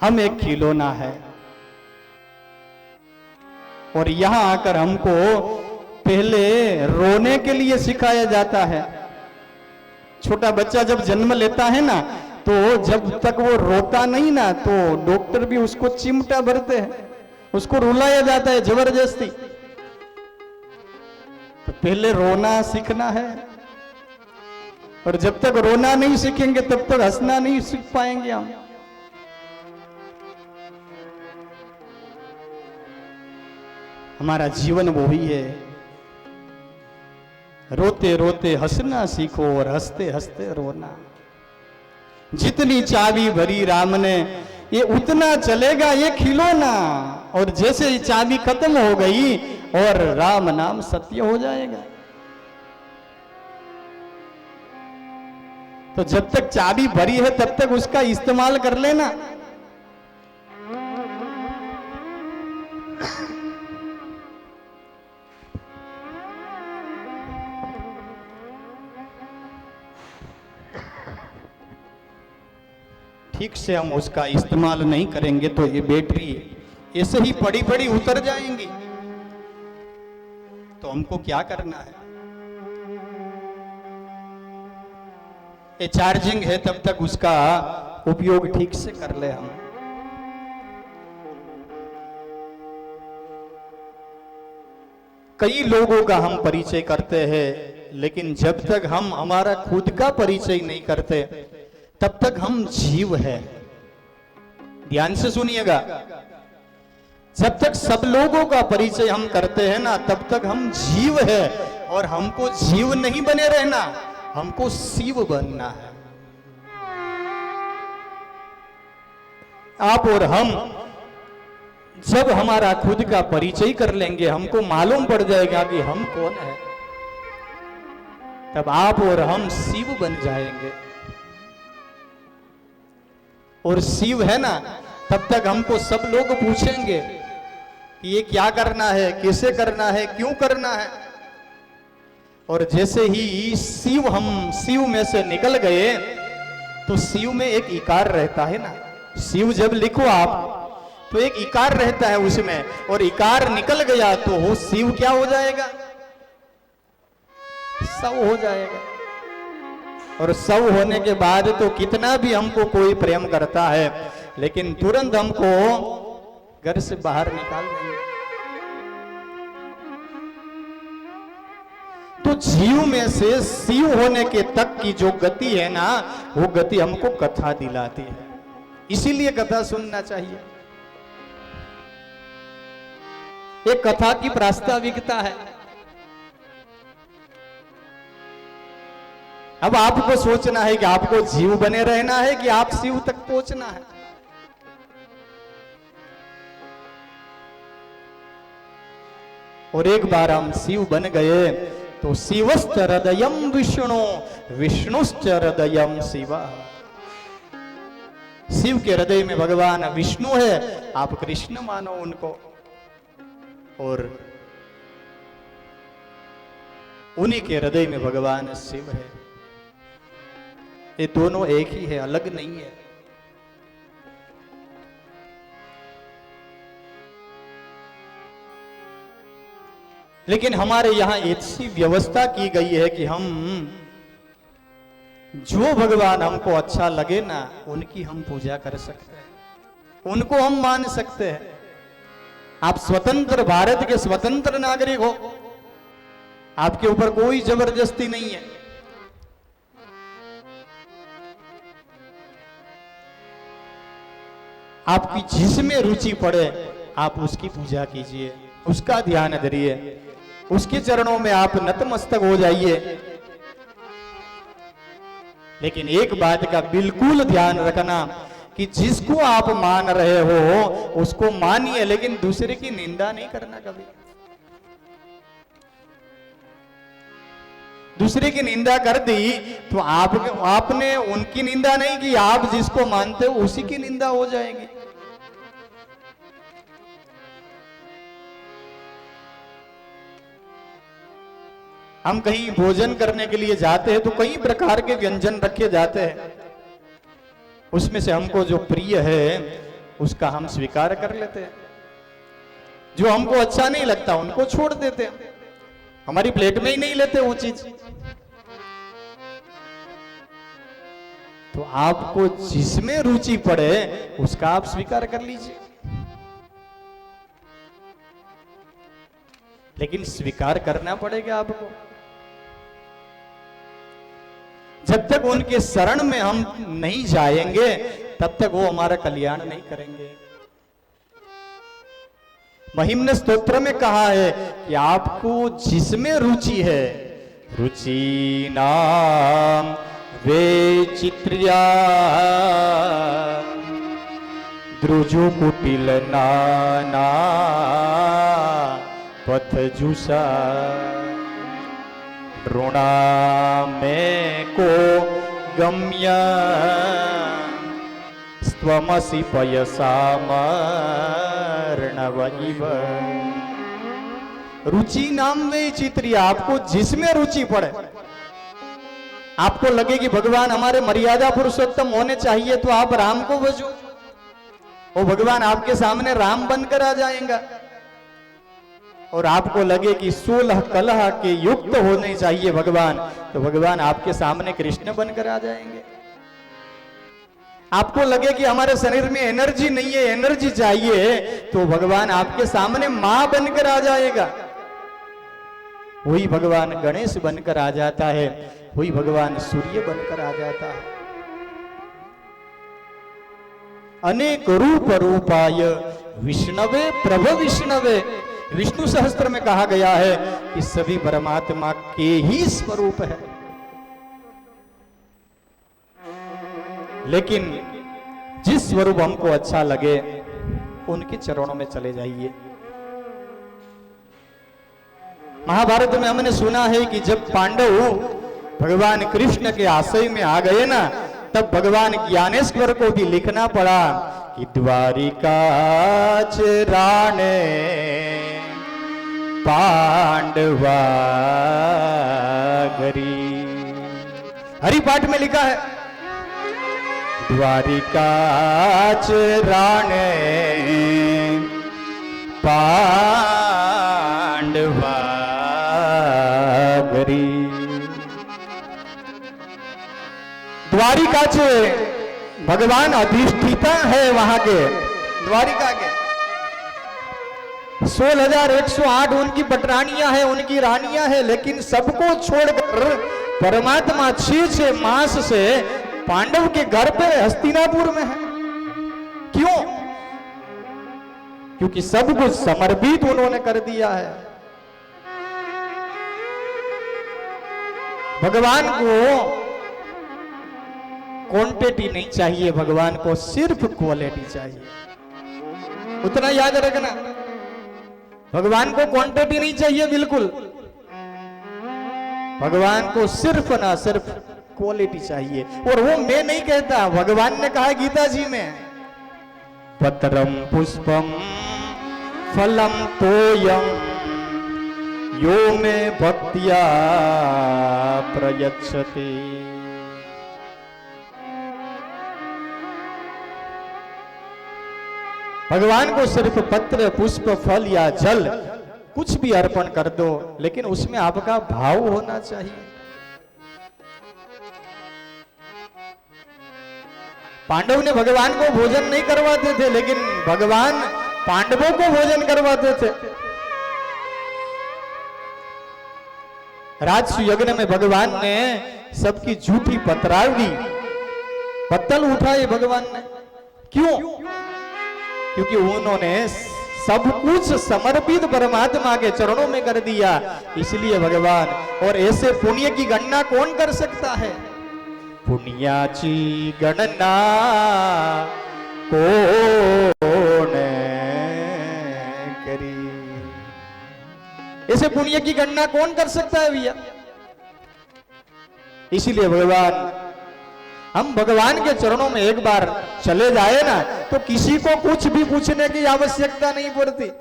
Speaker 1: हम एक खिलौना है, और यहां आकर हमको पहले रोने के लिए सिखाया जाता है। छोटा बच्चा जब जन्म लेता है ना तो जब तक वो रोता नहीं ना तो डॉक्टर भी उसको चिमटा भरते हैं, उसको रुलाया जाता है जबरदस्ती। तो पहले रोना सीखना है, और जब तक रोना नहीं सीखेंगे तब तक हंसना नहीं सीख पाएंगे हम। हमारा जीवन वो ही है, रोते रोते हंसना सीखो और हंसते हंसते रोना। जितनी चाबी भरी राम ने ये उतना चलेगा ये खिलौना, और जैसे ये चाबी खत्म हो गई और राम नाम सत्य हो जाएगा। तो जब तक चाबी भरी है तब तक उसका इस्तेमाल कर लेना। ठीक से हम उसका इस्तेमाल नहीं करेंगे तो ये बैटरी ऐसे ही पड़ी पड़ी उतर जाएंगी। तो हमको क्या करना है, ये चार्जिंग है तब तक उसका उपयोग ठीक से कर ले हम। कई लोगों का हम परिचय करते हैं, लेकिन जब तक हम हमारा खुद का परिचय नहीं करते तब तक हम जीव है। ध्यान से सुनिएगा, जब तक सब लोगों का परिचय हम करते हैं ना तब तक हम जीव है, और हमको जीव नहीं बने रहना, हमको शिव बनना है। आप और हम जब हमारा खुद का परिचय कर लेंगे, हमको मालूम पड़ जाएगा कि हम कौन है, तब आप और हम शिव बन जाएंगे। और शिव है ना, तब तक हमको सब लोग पूछेंगे कि ये क्या करना है, कैसे करना है, क्यों करना है। और जैसे ही हम शिव में से निकल गए तो शिव में एक इकार रहता है ना, शिव जब लिखो आप तो एक इकार रहता है उसमें, और इकार निकल गया तो वो शिव क्या हो जाएगा, सव हो जाएगा। और सव. के बाद तो कितना भी हमको कोई प्रेम करता है, लेकिन तुरंत हमको घर से बाहर निकाल देंगे। तो जीव में से शिव होने के तक की जो गति है ना, वो गति हमको कथा दिलाती है। इसीलिए कथा सुनना चाहिए। एक कथा की प्रास्ताविकता है। अब आपको सोचना है कि आपको जीव बने रहना है कि आप शिव तक पहुंचना है। और एक बार हम शिव बन गए तो शिवश्च हृदयम विष्णु, विष्णुश्च हृदयम शिव। शिव के हृदय में भगवान विष्णु है, आप कृष्ण मानो उनको, और उन्हीं के हृदय में भगवान शिव है। ये दोनों एक ही है, अलग नहीं है। लेकिन हमारे यहां ऐसी व्यवस्था की गई है कि हम जो भगवान हमको अच्छा लगे ना, उनकी हम पूजा कर सकते हैं, उनको हम मान सकते हैं। आप स्वतंत्र भारत के स्वतंत्र नागरिक हो, आपके ऊपर कोई जबरदस्ती नहीं है। आपकी जिसमें रुचि पड़े आप उसकी पूजा कीजिए, उसका ध्यान धरिए, उसके चरणों में आप नतमस्तक हो जाइए। लेकिन एक बात का बिल्कुल ध्यान रखना कि जिसको आप मान रहे हो उसको मानिए, लेकिन दूसरे की निंदा नहीं करना कभी। दूसरे की निंदा कर दी तो आपने उनकी निंदा नहीं की, आप जिसको मानते हो उसी की निंदा हो जाएगी। हम कहीं भोजन करने के लिए जाते हैं तो कई प्रकार के व्यंजन रखे जाते हैं, उसमें से हमको जो प्रिय है उसका हम स्वीकार कर लेते हैं, जो हमको अच्छा नहीं लगता उनको छोड़ देते हैं, हमारी प्लेट में ही नहीं लेते वो चीज। तो आपको जिसमें रुचि पड़े उसका आप स्वीकार कर लीजिए, लेकिन स्वीकार करना पड़ेगा आपको। जब तक उनके शरण में हम नहीं जाएंगे तब तक वो हमारा कल्याण नहीं करेंगे। महिम ने स्तोत्र में कहा है कि आपको जिसमें रुचि है, रुचि नाम वे चित्रिया द्रुजो कुटिल नाना पथ जुसा ऋणा में को गम्य स्वमसि पयसा मर्णव इव। रुचि नाम वे चित्रिया, आपको जिसमें रुचि पड़े, आपको लगे कि भगवान हमारे मर्यादा पुरुषोत्तम होने चाहिए तो आप राम को भजो, वो भगवान आपके सामने राम बनकर आ जाएगा। और आपको लगे कि 16 कलह के युक्त होने चाहिए भगवान, तो भगवान आपके सामने कृष्ण बनकर आ जाएंगे। आपको लगे कि हमारे शरीर में एनर्जी नहीं है, एनर्जी चाहिए, तो भगवान आपके सामने मां बनकर आ जाएगा। वही भगवान गणेश बनकर आ जाता है, वही भगवान सूर्य बनकर आ जाता है। अनेक रूप रूपाय विष्णवे प्रभ विष्णवे, विष्णु सहस्त्र में कहा गया है कि सभी परमात्मा के ही स्वरूप है। लेकिन जिस स्वरूप हमको अच्छा लगे उनके चरणों में चले जाइए। महाभारत में हमने सुना है कि जब पांडव भगवान कृष्ण के आश्रय में आ गए ना, तब भगवान ज्ञानेश्वर को भी लिखना पड़ा कि द्वारिका राणे पांडवा गरी। हरिपाठ में लिखा है द्वारिका राणे पांडवा गरी। द्वारिका चे भगवान अधिष्ठिता है वहां के, द्वारिका के 16,108 उनकी पटरानियां हैं, उनकी रानियां हैं, लेकिन सबको छोड़कर परमात्मा 6 मास से पांडव के घर पे हस्तिनापुर में है। क्यों? क्योंकि सब कुछ समर्पित उन्होंने कर दिया है। भगवान को क्वांटिटी नहीं चाहिए, भगवान को सिर्फ क्वालिटी चाहिए। उतना याद रखना, भगवान को क्वांटिटी नहीं चाहिए बिल्कुल, भगवान को सिर्फ ना सिर्फ क्वालिटी चाहिए। और वो मैं नहीं कहता, भगवान ने कहा गीता जी में, पत्रम पुष्पम फलम तोयम यो में भक्तिया प्रयच्छति। भगवान को सिर्फ पत्र पुष्प फल या जल कुछ भी अर्पण कर दो, लेकिन उसमें आपका भाव होना चाहिए। पांडव ने भगवान को भोजन नहीं करवाते थे, लेकिन भगवान पांडवों को भोजन करवाते थे। राजसु यज्ञ में भगवान ने सबकी झूठी पतरावड़ी पत्तल उठाए भगवान ने। क्यों? क्योंकि उन्होंने सब कुछ समर्पित परमात्मा के चरणों में कर दिया, इसलिए भगवान। और ऐसे पुण्य की गणना कौन कर सकता है? पुण्याची गणना कौन करी? ऐसे पुण्य की गणना कौन कर सकता है भैया? इसीलिए भगवान, हम भगवान के चरणों में एक बार चले जाए ना, तो किसी को कुछ भी पूछने की आवश्यकता नहीं पड़ती।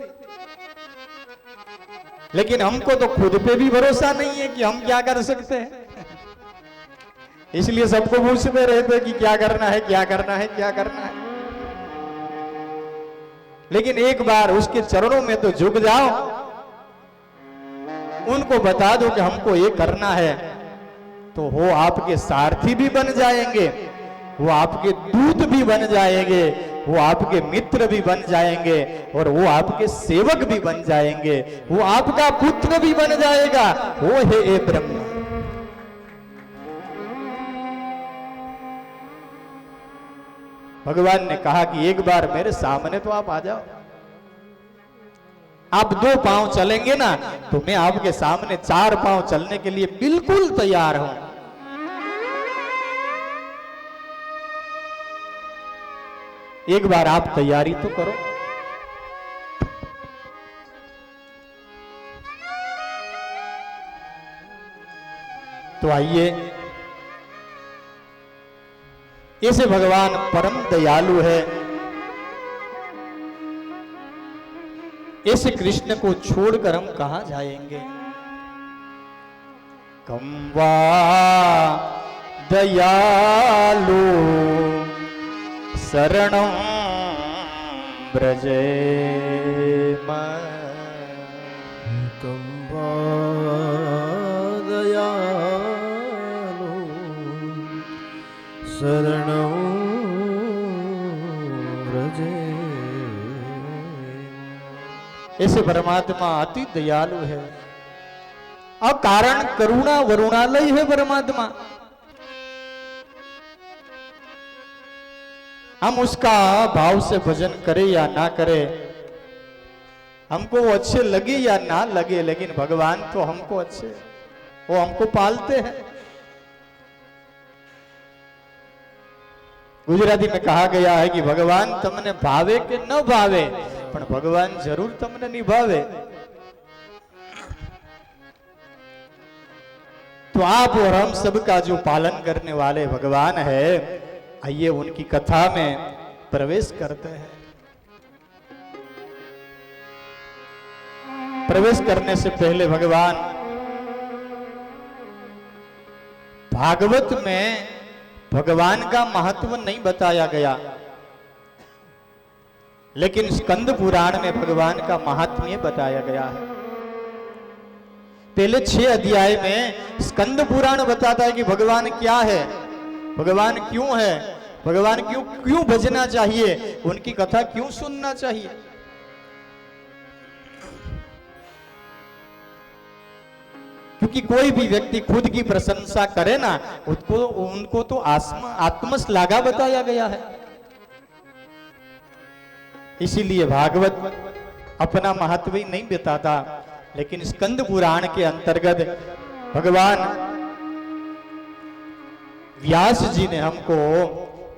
Speaker 1: लेकिन हमको तो खुद पे भी भरोसा नहीं है कि हम क्या कर सकते हैं, इसलिए सबको पूछते रहते कि क्या करना है, क्या करना है, क्या करना है। लेकिन एक बार उसके चरणों में तो झुक जाओ, उनको बता दो कि हमको ये करना है, तो वो आपके सारथी भी बन जाएंगे, वो आपके दूत भी बन जाएंगे, वो आपके मित्र भी बन जाएंगे, और वो आपके सेवक भी बन जाएंगे, वो आपका पुत्र भी बन जाएगा। वो है ए ब्रह्म। भगवान ने कहा कि एक बार मेरे सामने तो आप आ जाओ। आप 2 पांव चलेंगे ना, तो मैं आपके सामने 4 पांव चलने के लिए बिल्कुल तैयार हूं। एक बार आप तैयारी तो करो। तो आइए, ऐसे भगवान परम दयालु है, ऐसे कृष्ण को छोड़कर हम कहां जाएंगे? कम्वा दयालु शरणं ब्रजे
Speaker 2: कम्बा दयालु शरणं ब्रजे।
Speaker 1: ऐसे परमात्मा अति दयालु है। अकारण करुणा वरुणालय है परमात्मा। हम उसका भाव से भजन करें या ना करें, हमको वो अच्छे लगे या ना लगे, लेकिन भगवान तो हमको अच्छे, वो हमको पालते हैं। गुजराती में कहा गया है कि भगवान तमने भावे के न भावे, पर भगवान जरूर तमने निभावे। तो आप और हम सबका जो पालन करने वाले भगवान है, आइए उनकी कथा में प्रवेश करते हैं। प्रवेश करने से पहले भगवान भागवत में भगवान का महत्व नहीं बताया गया, लेकिन स्कंद पुराण में भगवान का महात्म्य बताया गया है। पहले 6 अध्याय में स्कंद पुराण बताता है कि भगवान क्या है, भगवान क्यों है, भगवान क्यों भजना चाहिए, उनकी कथा क्यों सुनना चाहिए। क्योंकि कोई भी व्यक्ति खुद की प्रशंसा करे ना, उनको तो आत्मश्लाघा बताया गया है। इसीलिए भागवत अपना महत्व ही नहीं बताता, लेकिन स्कंद पुराण के अंतर्गत भगवान व्यास जी ने हमको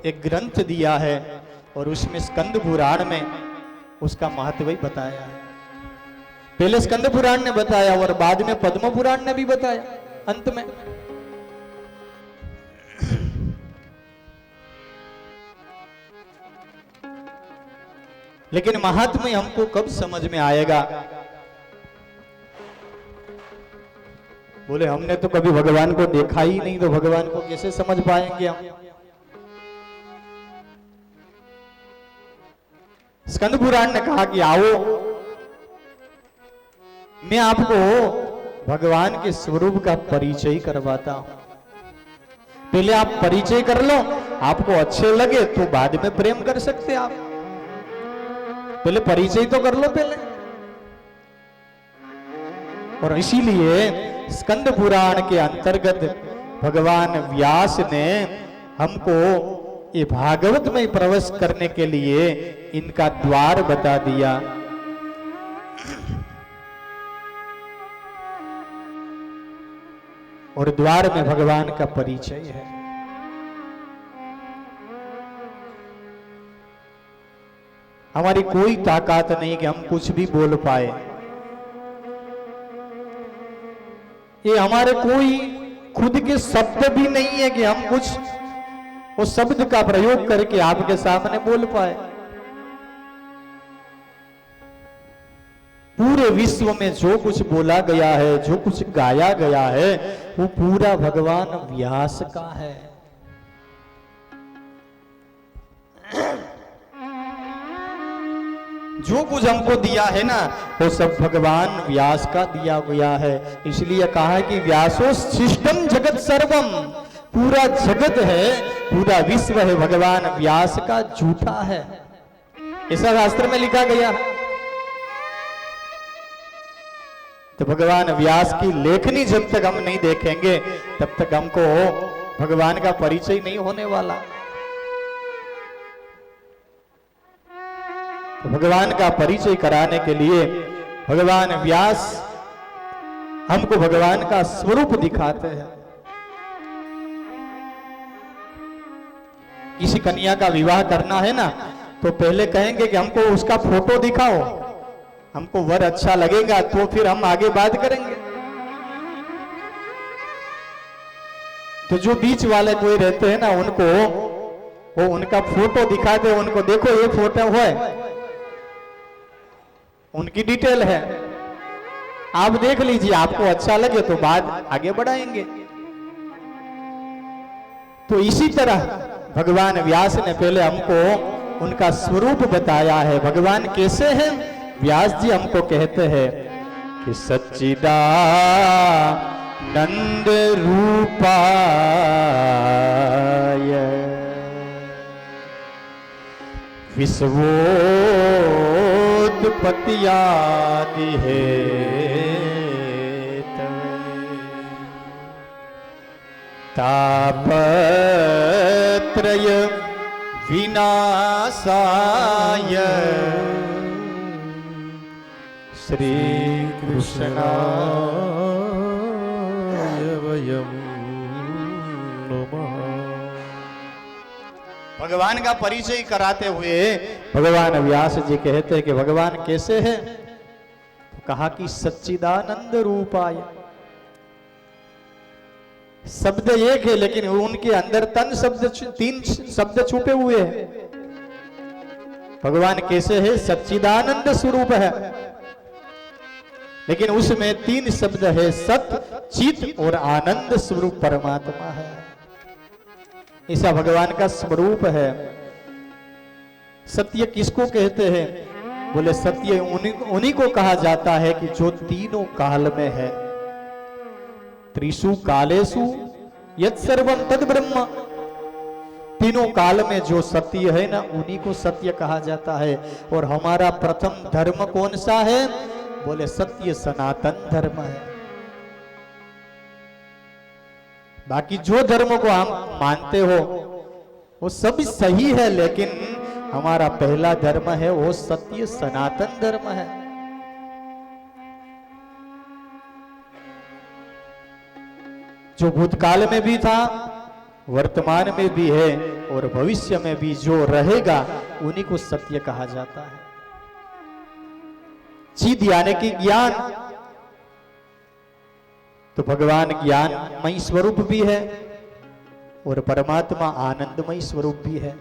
Speaker 1: एक ग्रंथ दिया है, और उसमें स्कंद पुराण में उसका महत्व ही बताया है। पहले स्कंद पुराण ने बताया और बाद में पद्म पुराण ने भी बताया अंत में। लेकिन महात्म्य हमको कब समझ में आएगा? बोले हमने तो कभी भगवान को देखा ही नहीं, तो भगवान को कैसे समझ पाएंगे हम? स्कंद पुराण ने कहा कि आओ मैं आपको भगवान के स्वरूप का परिचय करवाता हूं। पहले आप परिचय कर लो, आपको अच्छे लगे तो बाद में प्रेम कर सकते आप, पहले परिचय तो कर लो पहले। और इसीलिए स्कंद पुराण के अंतर्गत भगवान व्यास ने हमको ये भागवत में प्रवेश करने के लिए इनका द्वार बता दिया। और द्वार में भगवान का परिचय है। हमारी कोई ताकत नहीं कि हम कुछ भी बोल पाए, ये हमारे कोई खुद के शब्द भी नहीं है कि हम कुछ उस शब्द का प्रयोग करके आपके सामने बोल पाए। पूरे विश्व में जो कुछ बोला गया है, जो कुछ गाया गया है, वो पूरा भगवान व्यास का है। जो कुछ हमको दिया है ना, वो सब भगवान व्यास का दिया गया है। इसलिए कहा है कि व्यासो शिष्टम जगत सर्वम, पूरा जगत है, पूरा विश्व है, भगवान व्यास का झूठा है, ऐसा शास्त्र में लिखा गया है। तो भगवान व्यास की लेखनी जब तक हम नहीं देखेंगे, तब तक हमको भगवान का परिचय नहीं होने वाला। तो भगवान का परिचय कराने के लिए भगवान व्यास हमको भगवान का स्वरूप दिखाते हैं। किसी कन्या का विवाह करना है ना, तो पहले कहेंगे कि हमको उसका फोटो दिखाओ, हमको वर अच्छा लगेगा तो फिर हम आगे बात करेंगे। तो जो बीच वाले कोई रहते हैं ना, उनको वो उनका फोटो दिखाते, उनको देखो ये फोटो है, उनकी डिटेल है, आप देख लीजिए, आपको अच्छा लगे तो बात आगे बढ़ाएंगे। तो इसी तरह भगवान व्यास ने पहले हमको उनका स्वरूप बताया है। भगवान कैसे हैं? व्यास जी हमको कहते हैं कि सच्चिदानंद रूपाय विश्वोत्पत्त्यादि हेतवे तापत्रय विनाशाय श्री
Speaker 2: कृष्णाय वयं नमः।
Speaker 1: भगवान का परिचय कराते हुए भगवान व्यास जी कहते हैं कि भगवान कैसे है, तो कहा कि सच्चिदानंद रूपाय। शब्द एक है लेकिन उनके अंदर तन शब्द तीन शब्द छुपे हुए हैं। भगवान कैसे है, सच्चिदानंद स्वरूप है, लेकिन उसमें तीन शब्द है, सत चित और आनंद स्वरूप परमात्मा है। ऐसा भगवान का स्वरूप है। सत्य किसको कहते हैं, बोले सत्य उन्हीं को कहा जाता है कि जो तीनों काल में है। त्रिषु कालेषु यत् सर्वम तद ब्रह्म। तीनों काल में जो सत्य है ना, उन्हीं को सत्य कहा जाता है। और हमारा प्रथम धर्म कौन सा है, बोले सत्य सनातन धर्म है। बाकी जो धर्म को हम मानते हो वो सब सही है, लेकिन हमारा पहला धर्म है वो सत्य सनातन धर्म है। जो भूतकाल में भी था, वर्तमान में भी है और भविष्य में भी जो रहेगा उन्हीं को सत्य कहा जाता है। चिद यानी कि ज्ञान, तो भगवान ज्ञानमय स्वरूप भी है और परमात्मा आनंदमय स्वरूप भी है।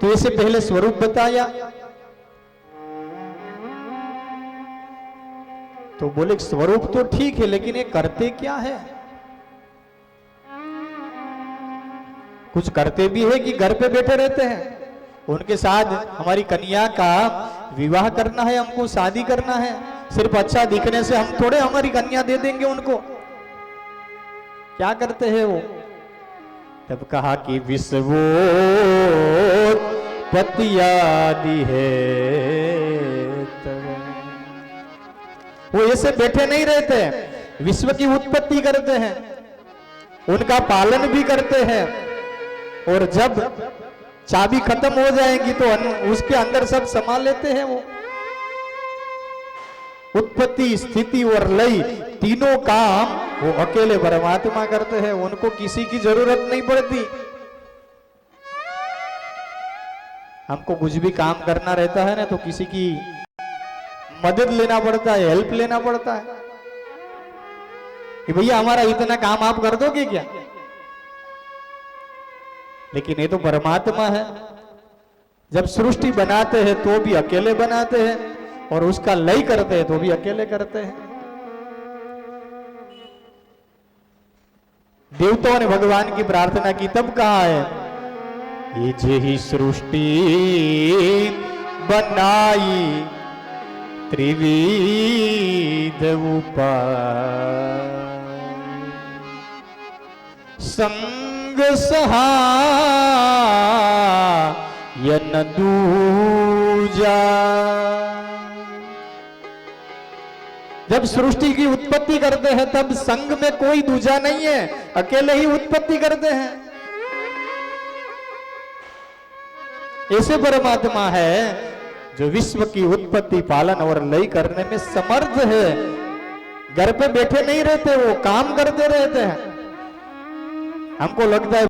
Speaker 1: तो इसे पहले स्वरूप बताया, तो बोले स्वरूप तो ठीक है लेकिन ये करते क्या है। कुछ करते भी है कि घर पे बैठे रहते हैं। उनके साथ हमारी कन्या का विवाह करना है, हमको शादी करना है, सिर्फ अच्छा दिखने से हम थोड़े हमारी कन्या दे देंगे उनको। क्या करते हैं वो, तब कहा कि विश्वोत्पत्त्यादि है तब। वो ऐसे बैठे नहीं रहते हैं, विश्व की उत्पत्ति करते हैं, उनका पालन भी करते हैं, और जब चाबी खत्म हो जाएगी तो उसके अंदर सब संभाल लेते हैं। वो उत्पत्ति स्थिति और लय तीनों काम वो अकेले परमात्मा करते हैं, उनको किसी की जरूरत नहीं पड़ती। हमको कुछ भी काम करना रहता है ना, तो किसी की मदद लेना पड़ता है, हेल्प लेना पड़ता है कि भैया हमारा इतना काम आप कर दोगे क्या। लेकिन ये तो परमात्मा है। जब सृष्टि बनाते हैं तो भी अकेले बनाते हैं, और उसका लय करते हैं तो भी अकेले करते हैं। देवताओं ने भगवान की प्रार्थना की, तब कहा है ये जे ही सृष्टि बनाई त्रिविध उपाय, संग सहाय न दूजा। जब सृष्टि की उत्पत्ति करते हैं तब संग में कोई दूजा नहीं है, अकेले ही उत्पत्ति करते हैं। ऐसे परमात्मा है जो विश्व की उत्पत्ति पालन और लय करने में समर्थ है। घर पे बैठे नहीं रहते, वो काम करते रहते हैं। हमको लगता है